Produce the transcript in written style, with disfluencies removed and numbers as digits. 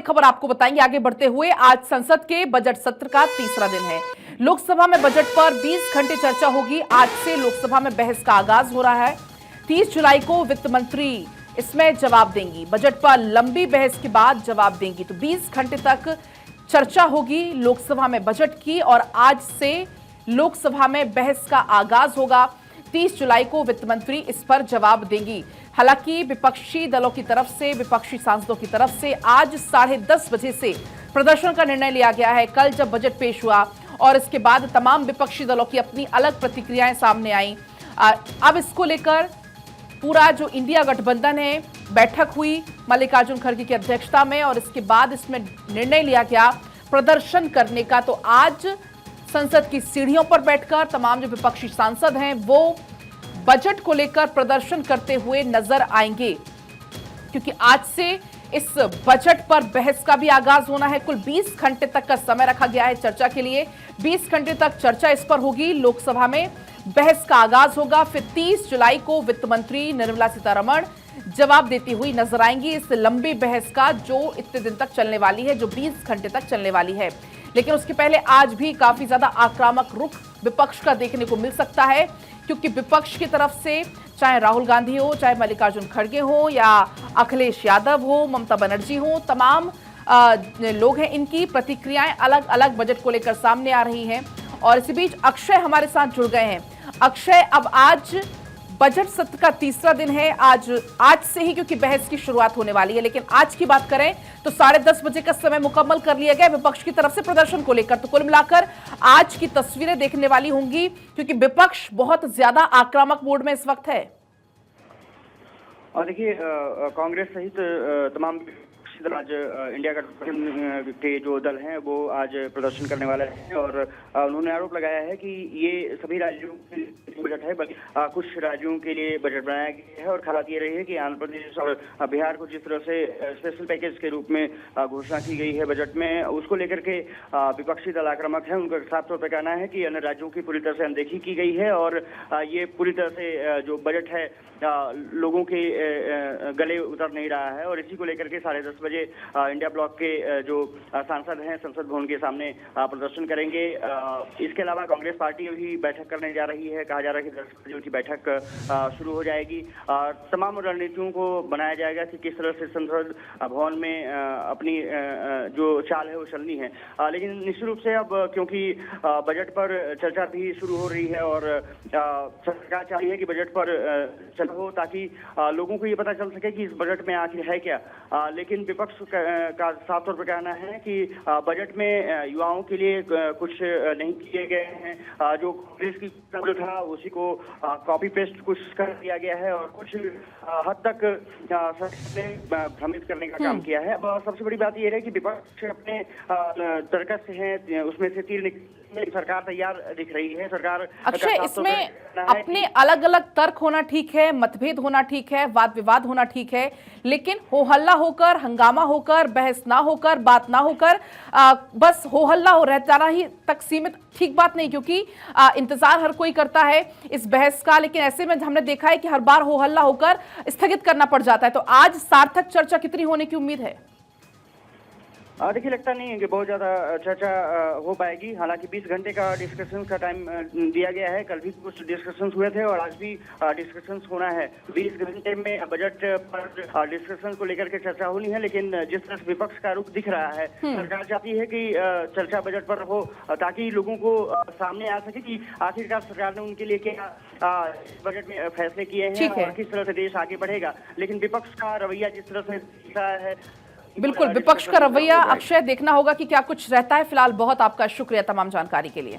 बड़ी खबर आपको बताएंगे आगे बढ़ते हुए। आज संसद के बजट सत्र का तीसरा दिन है। लोकसभा में बजट पर 20 घंटे चर्चा होगी। आज से लोकसभा में बहस का आगाज हो रहा है। 30 जुलाई को वित्त मंत्री इसमें जवाब देंगी। बजट पर लंबी बहस के बाद जवाब देंगी तो 20 घंटे तक चर्चा होगी लोकसभा में बजट की और आज से लोकसभा में बहस का आगाज होगा। 30 जुलाई को वित्त मंत्री इस पर जवाब देंगी। हालांकि विपक्षी दलों की तरफ से, विपक्षी सांसदों की तरफ से आज 10:30 बजे से प्रदर्शन का निर्णय लिया गया है। कल जब बजट पेश हुआ और इसके बाद तमाम विपक्षी दलों की अपनी अलग प्रतिक्रियाएं सामने आई। अब इसको लेकर पूरा जो इंडिया गठबंधन है, बैठक हुई मल्लिकार्जुन खड़गे की अध्यक्षता में और इसके बाद इसमें निर्णय लिया गया प्रदर्शन करने का। तो आज संसद की सीढ़ियों पर बैठकर तमाम जो विपक्षी सांसद हैं वो बजट को लेकर प्रदर्शन करते हुए नजर आएंगे, क्योंकि आज से इस बजट पर बहस का भी आगाज होना है। कुल 20 घंटे तक का समय रखा गया है चर्चा के लिए। 20 घंटे तक चर्चा इस पर होगी। लोकसभा में बहस का आगाज होगा। फिर 30 जुलाई को वित्त मंत्री निर्मला सीतारमण जवाब देती हुई नजर आएंगी इस लंबी बहस का, जो इतने दिन तक चलने वाली है, जो 20 घंटे तक चलने वाली है। लेकिन उसके पहले आज भी काफी ज्यादा आक्रामक रुख विपक्ष का देखने को मिल सकता है, क्योंकि विपक्ष की तरफ से चाहे राहुल गांधी हो, चाहे मल्लिकार्जुन खड़गे हो या अखिलेश यादव हो, ममता बनर्जी हो, तमाम लोग हैं, इनकी प्रतिक्रियाएं अलग अलग बजट को लेकर सामने आ रही हैं। और इसी बीच अक्षय हमारे साथ जुड़ गए हैं। अक्षय, अब आज बजट सत्र का तीसरा दिन है। आज से ही क्योंकि बहस की शुरुआत होने वाली है, लेकिन आज की बात करें तो 10:30 बजे का समय मुकम्मल कर लिया गया विपक्ष की तरफ से प्रदर्शन को लेकर। तो कुल मिलाकर आज की तस्वीरें देखने वाली होंगी, क्योंकि विपक्ष बहुत ज्यादा आक्रामक मोड में इस वक्त है। और देखिए, कांग्रेस सहित तमाम आज इंडिया गठबंधन के जो दल हैं वो आज प्रदर्शन करने वाले हैं और उन्होंने आरोप लगाया है कि ये सभी राज्यों के लिए बजट है, बल्कि कुछ राज्यों के लिए बजट बनाया गया है। और हालात ये रही है कि आंध्र प्रदेश और बिहार को जिस तरह से स्पेशल पैकेज के रूप में घोषणा की गई है बजट में, उसको लेकर के विपक्षी दल आक्रामक है। उनका साफ तौर पर कहना है कि अन्य राज्यों की पूरी तरह से अनदेखी की गई है और ये पूरी तरह से जो बजट है लोगों के गले उतर नहीं रहा है। और इसी को लेकर के 10:30 बजे इंडिया ब्लॉक के जो सांसद हैं संसद भवन के सामने प्रदर्शन करेंगे। इसके अलावा कांग्रेस पार्टी अभी बैठक करने जा रही है। कहा जा रहा है कि 10 बजे उनकी बैठक शुरू हो जाएगी। तमाम रणनीतियों को बनाया जाएगा कि किस तरह से संसद भवन में अपनी जो चाल है वो चलनी है। लेकिन निश्चित रूप से अब क्योंकि बजट पर चर्चा भी शुरू हो रही है और सरकार चाहिए कि बजट पर हो ताकि लोगों को ये पता चल सके कि इस बजट में आखिर है क्या। लेकिन विपक्ष का साफ तौर पर कहना है कि बजट में युवाओं के लिए कुछ नहीं किए गए हैं। जो कांग्रेस की जो था उसी को कॉपी पेस्ट कुछ कर दिया गया है और कुछ हद तक सरकार ने भ्रमित करने का काम किया है। अब सबसे बड़ी बात यह है कि विपक्ष अपने तर्कस से है, उसमें से तीर सरकार तैयार दिख रही है। सरकार अक्षय, इसमें अपने अलग अलग तर्क होना ठीक है, मतभेद होना ठीक है, वाद विवाद होना ठीक है, लेकिन हो हल्ला होकर, हंगामा होकर, बहस ना होकर, बात ना होकर बस हो हल्ला हो रह जाना ही तक सीमित ठीक बात नहीं, क्योंकि इंतजार हर कोई करता है इस बहस का। लेकिन ऐसे में हमने देखा है कि हर बार हो हल्ला होकर स्थगित करना पड़ जाता है। तो आज सार्थक चर्चा कितनी होने की उम्मीद है? देखिए, लगता नहीं है कि बहुत ज्यादा चर्चा हो पाएगी। हालांकि 20 घंटे का डिस्कशन का टाइम दिया गया है। कल भी कुछ डिस्कशंस हुए थे और आज भी डिस्कशंस होना है। 20 घंटे में बजट पर डिस्कशन को लेकर के चर्चा होनी है। लेकिन जिस तरह से विपक्ष का रुख दिख रहा है, सरकार चाहती है कि चर्चा बजट पर हो ताकि लोगों को सामने आ सके कि आखिरकार सरकार ने उनके लिए क्या बजट में फैसले किए हैं और किस तरह से देश आगे बढ़ेगा। लेकिन विपक्ष का रवैया जिस तरह से दिख रहा है, बिल्कुल विपक्ष का रवैया अक्षय देखना होगा कि क्या कुछ रहता है। फिलहाल बहुत आपका शुक्रिया तमाम जानकारी के लिए।